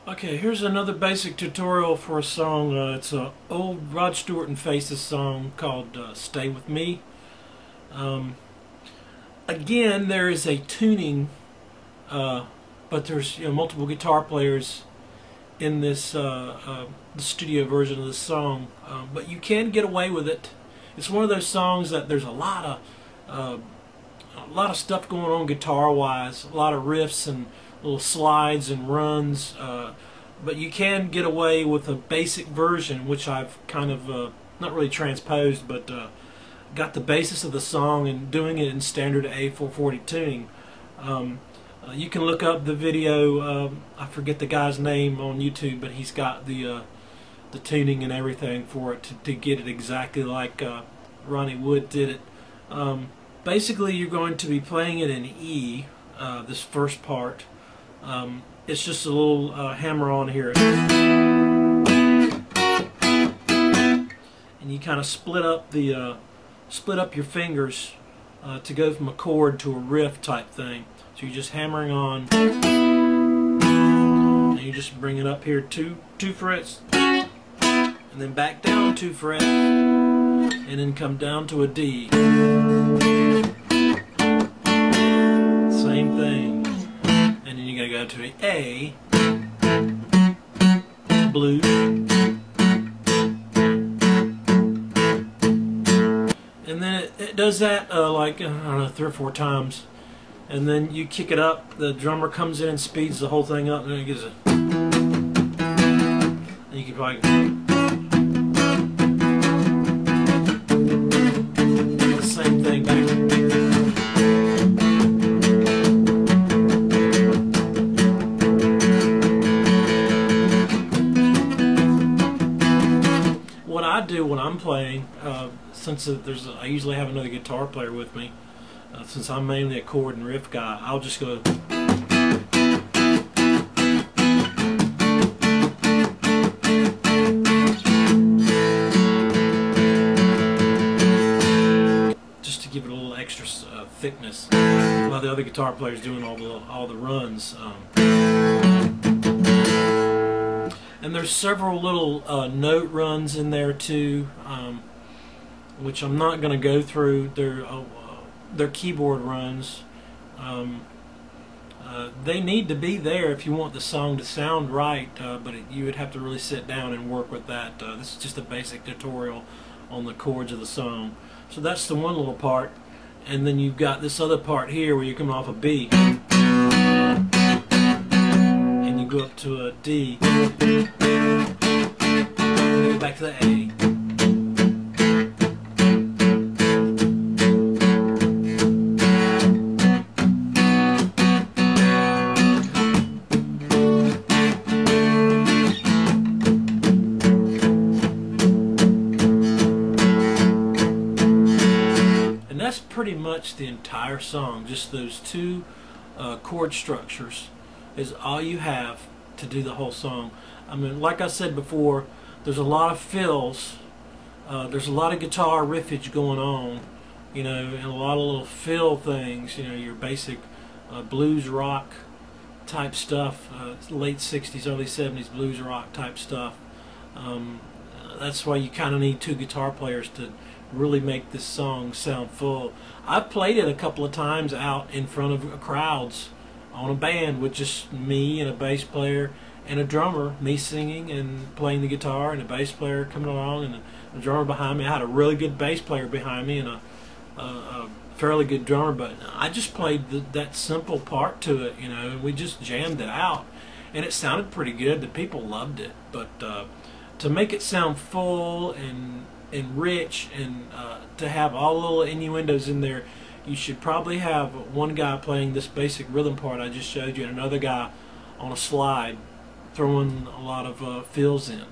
Okay, here's another basic tutorial for a song. It's an old Rod Stewart and Faces song called Stay With Me. Again, there is a tuning, but there's multiple guitar players in this the studio version of this song, but you can get away with it. It's one of those songs that there's a lot of stuff going on guitar-wise, a lot of riffs and little slides and runs, but you can get away with a basic version, which I've kind of not really transposed, but got the basis of the song and doing it in standard A440 tuning. You can look up the video. I forget the guy's name on YouTube, but he's got the tuning and everything for it to get it exactly like Ronnie Wood did it. Basically, you're going to be playing it in E, this first part. It's just a little hammer on here, and you kind of split up your fingers to go from a chord to a riff type thing. So you're just hammering on, and you just bring it up here two frets, and then back down 2 frets, and then come down to a D. Same thing, and then you gotta go to an A, blues, and then it does that like I don't know, 3 or 4 times, and then you kick it up. The drummer comes in and speeds the whole thing up, and then it gives it. And you can probably the same thing back. What I do when I'm playing, since I usually have another guitar player with me, since I'm mainly a chord and riff guy, I'll just go just to give it a little extra thickness, while the other guitar player's doing all the runs. And there's several little note runs in there too, which I'm not going to go through. They're keyboard runs. They need to be there if you want the song to sound right, but you would have to really sit down and work with that. This is just a basic tutorial on the chords of the song. So that's the one little part, and then you've got this other part here where you're coming off a B, and you go up to a D, and you go back to the A. That's pretty much the entire song. Just those 2 chord structures is all you have to do the whole song. I mean, like I said before, there's a lot of fills. There's a lot of guitar riffage going on, and a lot of little fill things. Your basic blues rock type stuff, late 60s, early 70s blues rock type stuff. That's why you kind of need 2 guitar players to really make this song sound full. I've played it a couple of times out in front of crowds on a band with just me and a bass player and a drummer, me singing and playing the guitar, and a bass player coming along and a drummer behind me. I had a really good bass player behind me and a fairly good drummer, but I just played that simple part to it, and we just jammed it out, and it sounded pretty good. The people loved it, but to make it sound full and rich, and to have all the little innuendos in there, you should probably have one guy playing this basic rhythm part I just showed you, and another guy on a slide throwing a lot of fills in.